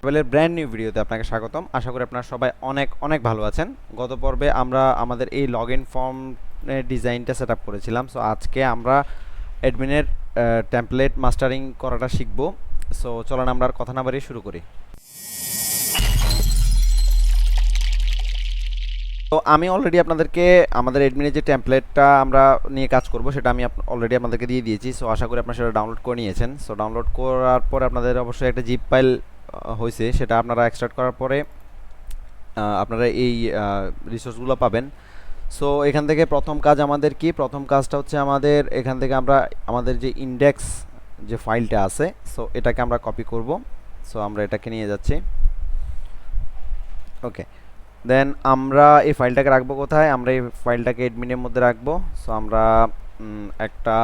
লরাভেলের brand new ভিডিওতে আপনাকে স্বাগতম। আশা করি আপনারা সবাই অনেক অনেক ভালো আছেন। গত পর্বে আমরা আমাদের এই লগ ইন ফর্মের ডিজাইনটা সেট আপ করেছিলাম। সো আজকে আমরা অ্যাডমিনের টেমপ্লেট মাস্টারিং করাটা শিখব। সো চলুন আমরা আর কথা না বাড়িয়ে শুরু করি। তো আমি অলরেডি আপনাদেরকে আমাদের অ্যাডমিনের যে টেমপ্লেটটা আমরা নিয়ে কাজ করব সেটা আমি অলরেডি আপনাদেরকে দিয়ে দিয়েছি। সো আশা করি আপনারা সেটা ডাউনলোড করে নিয়েছেন। সো ডাউনলোড করার পর আপনাদের অবশ্যই একটা জিপ ফাইল হয়েছে, সেটা আপনারা এক্সট্রাক্ট করার পরে আপনারা এই রিসোর্সগুলো পাবেন। সো এখান থেকে প্রথম কাজ আমাদের কি, প্রথম কাজটা হচ্ছে আমাদের এখান থেকে আমরা আমাদের যে ইন্ডেক্স যে ফাইলটা আছে, সো এটাকে আমরা কপি করব। সো আমরা এটাকে নিয়ে যাচ্ছি। ওকে, দেন আমরা এই ফাইলটাকে রাখবো কোথায়? আমরা এই ফাইলটাকে অ্যাডমিনের মধ্যে রাখবো। সো আমরা একটা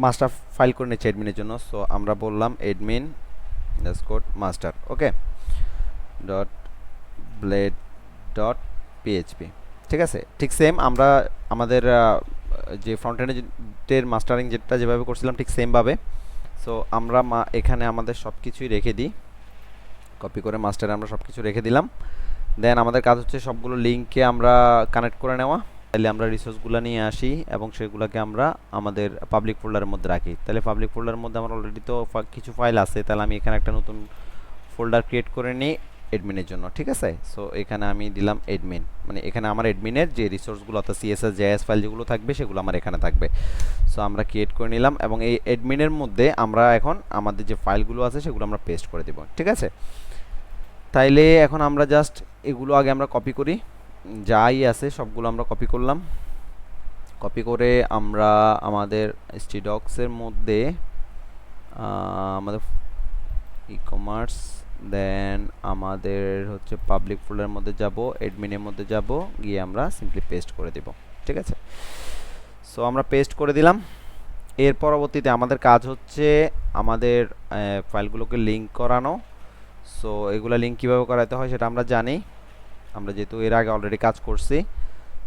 মাস্টার ফাইল করে নিচ্ছি অ্যাডমিনের জন্য। সো আমরা বললাম অ্যাডমিন ডট মাস্টার, ওকে, ডট ব্লেড ডট পিএইচপি। ঠিক আছে, ঠিক সেম আমরা আমাদের যে ফ্রন্ট এন্ডের মাস্টারিং যেভাবে করছিলাম ঠিক সেমভাবে। সো আমরা এখানে আমাদের সব কিছুই রেখে দিই, কপি করে মাস্টারে আমরা সব কিছু রেখে দিলাম। দেন আমাদের কাজ হচ্ছে সবগুলো লিঙ্ককে আমরা কানেক্ট করে নেওয়া। তাহলে আমরা রিসোর্সগুলো নিয়ে আসি এবং সেগুলোকে আমরা আমাদের পাবলিক ফোল্ডারের মধ্যে রাখি। তাহলে পাবলিক ফোল্ডারের মধ্যে আমার অলরেডি তো কিছু ফাইল আছে, তাহলে আমি এখানে একটা নতুন ফোল্ডার ক্রিয়েট করে নিই অ্যাডমিনের জন্য। ঠিক আছে, সো এখানে আমি দিলাম অ্যাডমিন, মানে এখানে আমার অ্যাডমিনের যে রিসোর্সগুলো অর্থাৎ সিএসএস জেএস ফাইল যেগুলো থাকবে সেগুলো আমার এখানে থাকবে। সো আমরা ক্রিয়েট করে নিলাম এবং এই অ্যাডমিনের মধ্যে আমরা এখন আমাদের যে ফাইলগুলো আছে সেগুলো আমরা পেস্ট করে দেব। ঠিক আছে, তাইলে এখন আমরা জাস্ট এগুলো আগে আমরা কপি করি, যাই আছে সবগুলো আমরা কপি করলাম। কপি করে আমরা আমাদের স্টিডক্সের মধ্যে আমাদের ই কমার্স, দেন আমাদের হচ্ছে পাবলিক ফোল্ডারের মধ্যে যাব, অ্যাডমিনের মধ্যে যাব, গিয়ে আমরা সিম্পলি পেস্ট করে দেব। ঠিক আছে, সো আমরা পেস্ট করে দিলাম। এর পরবর্তীতে আমাদের কাজ হচ্ছে আমাদের ফাইলগুলোকে লিঙ্ক করানো। সো এগুলো লিঙ্ক কীভাবে করাতে হয় সেটা আমরা জানি, আমরা যেহেতু এর আগে অলরেডি কাজ করছি।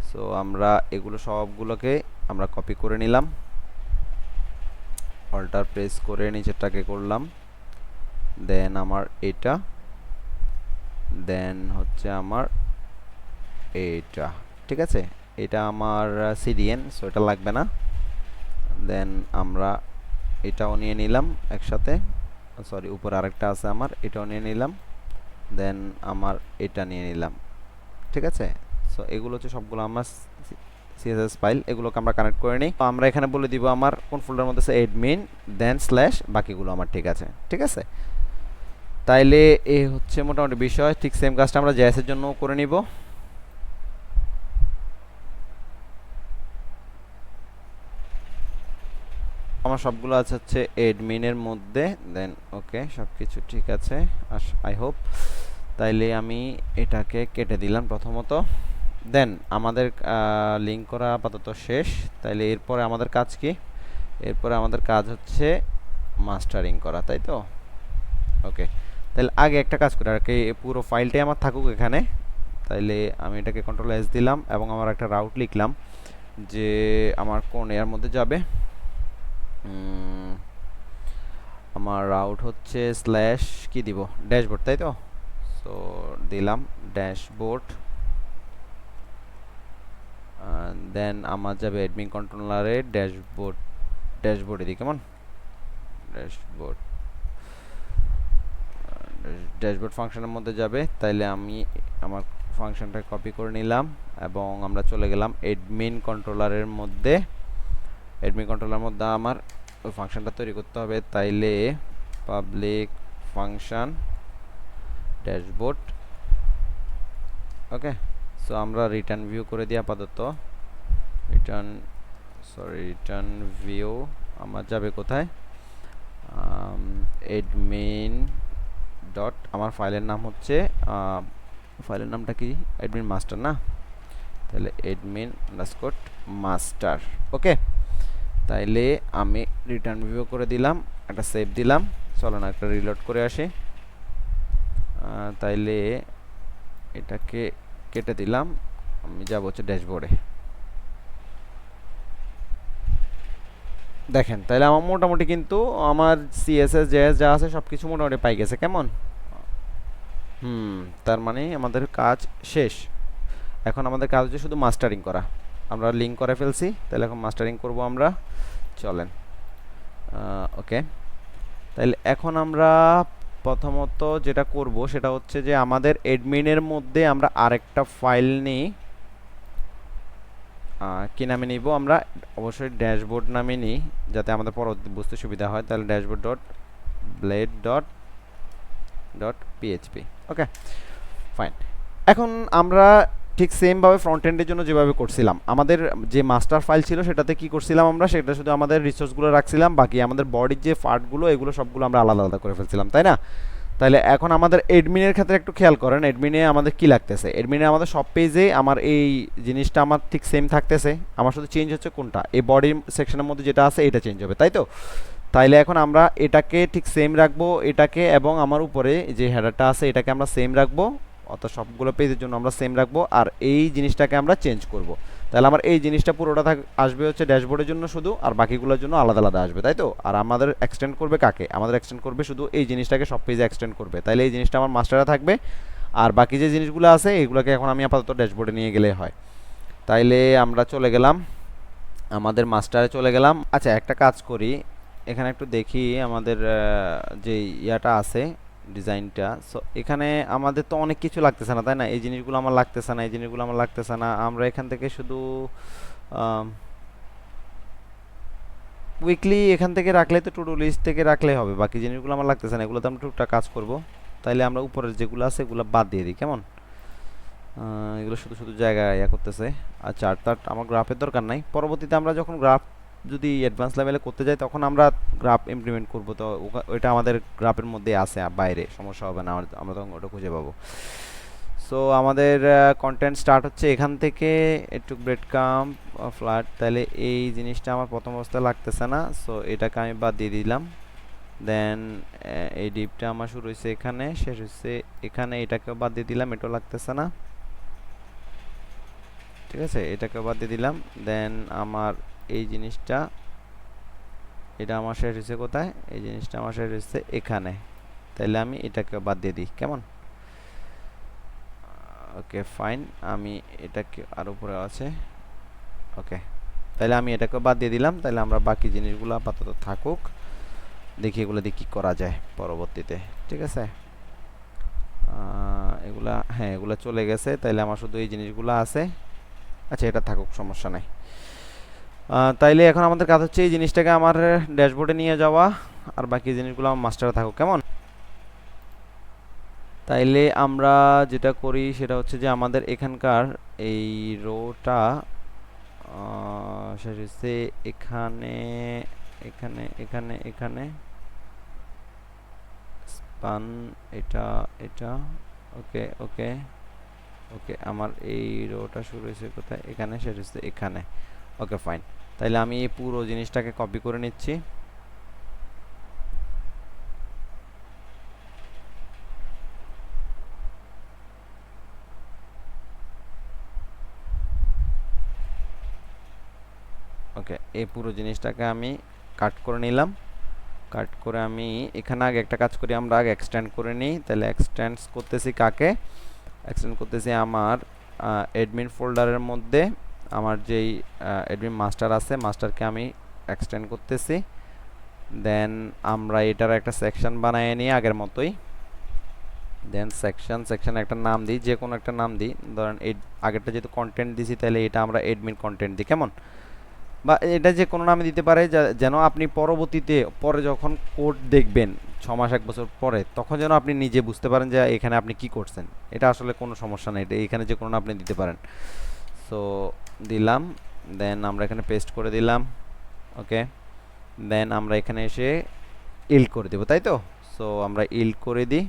সো আমরা এগুলো সবগুলোকে আমরা কপি করে নিলাম, অল্টার প্রেস করে নিচেরটাকে করলাম, দেন আমার এটা, দেন হচ্ছে আমার এইটা। ঠিক আছে, এটা আমার সিডিএন, সো এটা লাগবে না। দেন আমরা এটাও নিয়ে নিলাম একসাথে, সরি উপরে আরেকটা আছে আমার, এটাও নিয়ে নিলাম, দেন আমার এটা নিয়ে নিলাম। ঠিক আছে, সো এগুলো হচ্ছে সবগুলো আমার সিএসএস ফাইল, এগুলোকে আমরা কানেক্ট করে নিই। তো আমরা এখানে বলে দিব আমার কোন ফোল্ডারের মধ্যে আছে অ্যাডমিন, দেন স্ল্যাশ বাকিগুলো আমার। ঠিক আছে, ঠিক আছে, তাইলে এই হচ্ছে মোটামুটি বিষয়। ঠিক সেম কাজটা আমরা জেএসের জন্য করে নিব। আমার সবগুলো আছে হচ্ছে অ্যাডমিনের মধ্যে, দেন ওকে সব কিছু ঠিক আছে আই হোপ। তাইলে আমি এটাকে কেটে দিলাম প্রথমত। দেন আমাদের লিঙ্ক করা আপাতত শেষ। তাইলে এরপরে আমাদের কাজ কি? এরপরে আমাদের কাজ হচ্ছে মাস্টারিং করা, তাই তো? ওকে, তাহলে আগে একটা কাজ করি, আর কি পুরো ফাইলটাই আমার থাকুক এখানে। তাইলে আমি এটাকে কন্ট্রোল এস দিলাম এবং আমার একটা রাউট লিখলাম যে আমার কোন এর মধ্যে যাবে। আমার রাউট হচ্ছে স্ল্যাশ কি দিব, ড্যাশবোর্ড, তাই তো? সো দিলাম ড্যাশবোর্ড, দেন আমার যাবে অ্যাডমিন কন্ট্রোলারে ড্যাশবোর্ড, ড্যাশবোর্ডে দিই কেমন, ড্যাশবোর্ড, ড্যাশবোর্ড ফাংশনের মধ্যে যাবে। তাইলে আমি আমার ফাংশনটা কপি করে নিলাম এবং আমরা চলে গেলাম অ্যাডমিন কন্ট্রোলারের মধ্যে। অ্যাডমিন কন্ট্রোলারের মধ্যে আমার ওই ফাংশনটা তৈরি করতে হবে। তাইলে পাবলিক ফাংশন ড্যাশবোর্ড, ওকে। সো আমরা রিটার্ন ভিউ করে দিই আপাতত, রিটার্ন ভিউ আমার যাবে কোথায়, অ্যাডমিন ডট, আমার ফাইলের নাম হচ্ছে ফাইলের নামটা কি, অ্যাডমিন মাস্টার না? তাহলে অ্যাডমিন আন্ডারস্কোর মাস্টার, ওকে। তাইলে আমি রিটার্ন ভিউ করে দিলাম, একটা সেভ দিলাম। চলো না একটা রিলোড করে আসি। তাইলে এটাকে কেটে দিলাম, আমি যাব হচ্ছে ড্যাশবোর্ডে। দেখেন, তাহলে আমার মোটামুটি কিন্তু আমার সিএসএস জেএস যা আছে সব কিছু মোটামুটি পাই গেছে। কেমন তার মানে আমাদের কাজ শেষ। এখন আমাদের কাজ হচ্ছে শুধু মাস্টারিং করা। আমরা লিঙ্ক করে ফেলছি, তাহলে এখন মাস্টারিং করব আমরা। চলেন, ওকে। তাহলে এখন আমরা প্রথমত যেটা করব সেটা হচ্ছে যে আমাদের অ্যাডমিনের মধ্যে আমরা আরেকটা ফাইল নিই। কি নামে নিব আমরা? অবশ্যই ড্যাশবোর্ড নামে নিই, যাতে আমাদের পরবর্তী বুঝতে সুবিধা হয়। তাহলে dashboard dot blade dot dot PHP. Okay, fine. এখন আমরা ঠিক সেমভাবে ফ্রন্ট এন্ডের জন্য যেভাবে করছিলাম, আমাদের যে মাস্টার ফাইল ছিল সেটাতে কি করছিলাম আমরা, সেটা শুধু আমাদের রিসোর্সগুলো রাখছিলাম, বাকি আমাদের বডির যে পার্টগুলো এগুলো সবগুলো আমরা আলাদা আলাদা করে ফেলছিলাম, তাই না? তাহলে এখন আমাদের এডমিনের ক্ষেত্রে একটু খেয়াল করেন, এডমিনে আমাদের কি লাগতেছে। এডমিনে আমাদের সব পেজে আমার এই জিনিসটা আমার ঠিক সেম থাকতেছে, আমার শুধু চেঞ্জ হচ্ছে কোনটা, এই বডি সেকশনের মধ্যে যেটা আছে এটা চেঞ্জ হবে, তাই তো? তাইলে এখন আমরা এটাকে ঠিক সেম রাখবো, এটাকে, এবং আমার উপরে যে হেডারটা আছে এটাকে আমরা সেম রাখবো, অর্থাৎ সবগুলো পেজের জন্য আমরা সেম রাখবো, আর এই জিনিসটাকে আমরা চেঞ্জ করব। তাহলে আমার এই জিনিসটা পুরোটা আসবে হচ্ছে ড্যাশবোর্ডের জন্য শুধু, আর বাকিগুলোর জন্য আলাদা আলাদা আসবে, তাই তো? আর আমাদের এক্সটেন্ড করবে কাকে? আমাদের এক্সটেন্ড করবে শুধু এই জিনিসটাকে সব পেজে এক্সটেন্ড করবে। তাহলে এই জিনিসটা আমার মাস্টারে থাকবে, আর বাকি যে জিনিসগুলো আছে এগুলোকে এখন আমি আপাতত ড্যাশবোর্ডে নিয়ে গেলে হয়। তাইলে আমরা চলে গেলাম, আমাদের মাস্টারে চলে গেলাম। আচ্ছা, একটা কাজ করি, এখানে একটু দেখি আমাদের যে ইয়াটা আছে ডিজাইনটা। সো এখানে আমাদের তো অনেক কিছু লাগতেছে না, তাই না? এই জিনিসগুলো আমার লাগতেছে না, এই জিনিসগুলো আমার লাগতেছে না। আমরা এখান থেকে শুধু উইকলি এখান থেকে রাখলে তো, টু ডু লিস্ট থেকে রাখলে হবে, বাকি জিনিসগুলো আমার লাগতেছে না, এগুলোতে আমরা টুকটাক কাজ করব। তাইলে আমরা উপরের যেগুলো আছে এগুলো বাদ দিয়ে দিই, কেমন? এগুলো শুধু শুধু জায়গা ইয়া করতেছে। আর চার্ট টার্ট আমার গ্রাফের দরকার নাই, পরবর্তীতে আমরা যখন গ্রাফ যদি অ্যাডভান্স লেভেলে করতে যাই তখন আমরা গ্রাফ ইমপ্লিমেন্ট করব, তো ওইটা আমাদের গ্রাফের মধ্যে আছে, বাইরে সমস্যা হবে না, আমরা তখন ওটা খুঁজে পাবো। সো আমাদের কন্টেন্ট স্টার্ট হচ্ছে এখান থেকে, একটু ব্রেড কাম ফ্ল্যাট। তাহলে এই জিনিসটা আমার প্রথম অবস্থায় লাগতেছে না, সো এটাকে আমি বাদ দিয়ে দিলাম। দেন এই ডিপটা আমার শুরু হয়েছে এখানে, শেষ হচ্ছে এখানে, এটাকেও বাদ দিয়ে দিলাম, এটাও লাগতেছে না, ঠিক আছে? এটাকে বাদ দিয়ে দিলাম। দেন আমার এই জিনিসটা, এটা আমার শেষ হয়েছে কোথায়? এই জিনিসটা আমার শেষ হয়েছে এখানে, তাহলে আমি এটাকে বাদ দিয়ে দিই, কেমন? ওকে, ফাইন। আমি এটাকে আর উপরে আছে, ওকে। তাহলে আমি এটাকে বাদ দিয়ে দিলাম। তাহলে আমরা বাকি জিনিসগুলো আপাতত থাকুক, দেখি এগুলো দিয়ে কী করা যায় পরবর্তীতে, ঠিক আছে? এগুলা, হ্যাঁ, এগুলো চলে গেছে, তাইলে আমার শুধু এই জিনিসগুলো আছে। আচ্ছা, এটা থাকুক, সমস্যা নাই। তাইলে এখন আমাদের কাজ হচ্ছে এই জিনিসটাকে আমার ড্যাশবোর্ডে নিয়ে যাওয়া, আর বাকি জিনিসগুলো আমার মাস্টারে থাকুক, কেমন? তাইলে আমরা যেটা করি সেটা হচ্ছে যে আমাদের এখানকার এই রোটা শেষ হচ্ছে এখানে, এখানে, এখানে, এখানে স্পান, এটা, এটা, ওকে, ওকে, ওকে। আমার এই রোটা শুরু হয়েছে কোথায়? এখানে, শেষ হচ্ছে এখানে, ওকে, ফাইন। তাইলে আমি এই পুরো জিনিসটাকে কপি করে নিচ্ছি। ওকে, এই পুরো জিনিসটাকে আমি কাট করে নিলাম। কাট করে আমি এখানে আগে একটা কাজ করি, আমরা আগে এক্সটেন্ড করে নিই। তাহলে এক্সটেন্ড করতেছি কাকে? এক্সটেন্ড করতেছি আমার অ্যাডমিন ফোল্ডারের মধ্যে আমার যেই অ্যাডমিন মাস্টার আছে, মাস্টারকে আমি এক্সটেন্ড করতেছি। দেন আমরা এটার একটা সেকশন বানিয়ে নিই আগের মতোই। দেন সেকশন একটা নাম দিই, যে কোনো একটা নাম দিই, ধরেন এই আগেরটা যেহেতু কন্টেন্ট দিছি তাহলে এটা আমরা অ্যাডমিন কন্টেন্ট দিই, কেমন? বা এটা যে কোনো নামে দিতে পারে, যেন আপনি পরবর্তীতে পরে যখন কোড দেখবেন 6 মাস 1 বছর পরে, তখন যেন আপনি নিজে বুঝতে পারেন যে এখানে আপনি কি করছেন। এটা আসলে কোনো সমস্যা নেই, এটা এখানে যে কোনো আপনি দিতে পারেন। সো দিলাম, দেন আমরা এখানে পেস্ট করে দিলাম, ওকে। দেন আমরা এখানে এসে ইল্ড করে দেব, তাই তো? সো আমরা ইল্ড করে দিই,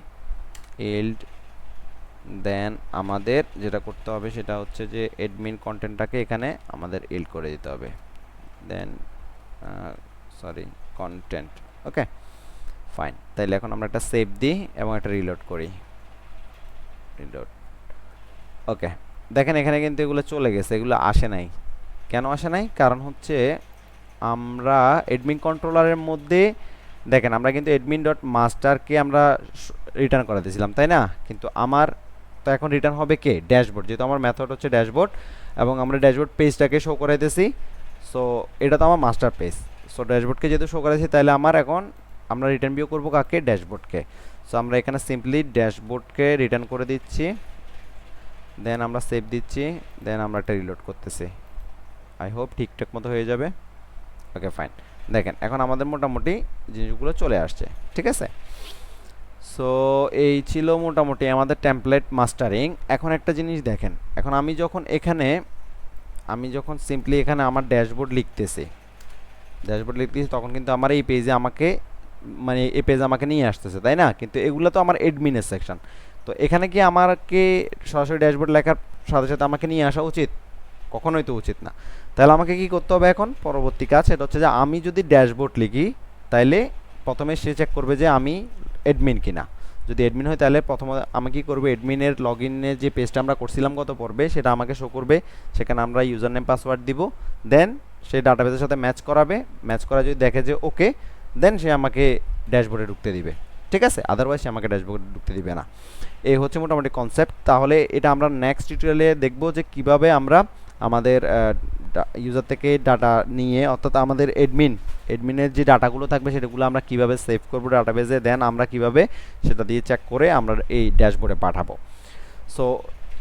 ইল্ড। দেন আমাদের যেটা করতে হবে সেটা হচ্ছে যে অ্যাডমিন কন্টেন্টটাকে এখানে আমাদের ইল্ড করে দিতে হবে। দেন সরি, কন্টেন্ট, ওকে, ফাইন। তাইলে এখন আমরা একটা সেভ দিই এবং একটা রিলোড করি, রিলোড, ওকে। দেখেন এখানে কিন্তু এগুলো চলে গেছে, এগুলো আসে নাই। কেন আসে নাই? কারণ হচ্ছে আমরা অ্যাডমিন কন্ট্রোলারের মধ্যে, দেখেন আমরা কিন্তু অ্যাডমিন ডট মাস্টারকে আমরা রিটার্ন করে দিয়েছিলাম, তাই না? কিন্তু আমার তো এখন রিটার্ন হবে কে? ড্যাশবোর্ড, যেহেতু আমার মেথড হচ্ছে ড্যাশবোর্ড এবং আমরা ড্যাশবোর্ড পেজটাকে শো করাইতেছি। সো এটা তো আমার মাস্টার পেজ। সো ড্যাশবোর্ডকে যেহেতু শো করাইছি, তাহলে আমার এখন আমরা রিটার্ন ভিউ করবো কাকে? ড্যাশবোর্ডকে। সো আমরা এখানে সিম্পলি ড্যাশবোর্ডকে রিটার্ন করে দিচ্ছি, দেন আমরা সেভ দিচ্ছি, দেন আমরা একটা রিলোড করতেছি। আই হোপ ঠিকঠাক মতো হয়ে যাবে। ওকে ফাইন, দেখেন এখন আমাদের মোটামুটি জিনিসগুলো চলে আসছে, ঠিক আছে? সো এই ছিল মোটামুটি আমাদের টেমপ্লেট মাস্টারিং। এখন একটা জিনিস দেখেন, এখন আমি যখন সিম্পলি এখানে আমার ড্যাশবোর্ড লিখতেছি তখন কিন্তু আমার এই পেজে আমাকে মানে এই পেজ আমাকে নিয়ে আসতেছে, তাই না? কিন্তু এগুলো তো আমার এডমিনের সেকশন। তো এখানে কি আমাকে সরাসরি ড্যাশবোর্ড লেখার সাথে সাথে আমাকে নিয়ে আসা উচিত? কখনোই তো উচিত না। তাহলে আমাকে কি করতে হবে এখন? পরবর্তী কাজ সেটা হচ্ছে যে আমি যদি ড্যাশবোর্ড লিখি, তাইলে প্রথমে সে চেক করবে যে আমি অ্যাডমিন কিনা। যদি অ্যাডমিন হয়, তাহলে প্রথমে আমি কি করবো? অ্যাডমিনের লগ ইনের যে পেজটা আমরা করছিলাম গত পর্বে, সেটা আমাকে শো করবে। সেখানে আমরা ইউজার নেম পাসওয়ার্ড দিব, দেন সেই ডাটাবেসের সাথে ম্যাচ করাবে। ম্যাচ করা যদি দেখে যে ওকে, দেন সে আমাকে ড্যাশবোর্ডে ঢুকতে দিবে, ঠিক আছে? আদারওয়াইজ সে আমাকে ড্যাশবোর্ডে ঢুকতে দিবে না। এই হচ্ছে মোটামুটি কনসেপ্ট। তাহলে এটা আমরা নেক্সট টিউটোরিয়ালে দেখব যে কিভাবে আমরা আমাদের ইউজার থেকে ডাটা নিয়ে, অর্থাৎ আমাদের এডমিনের যে ডাটাগুলো থাকবে সেটাগুলো আমরা কিভাবে সেভ করবো ডাটাবেজে, দেন আমরা কিভাবে সেটা দিয়ে চেক করে আমরা এই ড্যাশবোর্ডে পাঠাবো। সো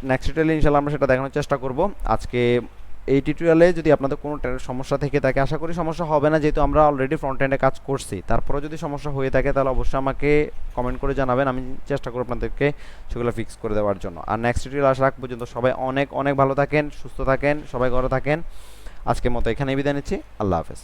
নেক্সট টিউটোরিয়ালে ইনশাআল্লাহ আমরা সেটা দেখানোর চেষ্টা করব। আজকে এই টিউটোরিয়ালে যদি আপনাদের কোনো সমস্যা থেকে থাকে, আশা করি সমস্যা হবে না, যেহেতু আমরা অলরেডি ফ্রন্ট এন্ডে কাজ করছি। তারপরেও যদি সমস্যা হয়ে থাকে তাহলে অবশ্যই আমাকে কমেন্ট করে জানাবেন, আমি চেষ্টা করব আপনাদেরকে সেগুলো ফিক্স করে দেওয়ার জন্য। আর নেক্সট টিউটোরিয়াল আসা রাখ পর্যন্ত সবাই অনেক অনেক ভালো থাকেন, সুস্থ থাকেন, সবাই ঘরে থাকেন। আজকের মতো এখানেই বিদায় নিচ্ছি। আল্লাহ হাফেজ।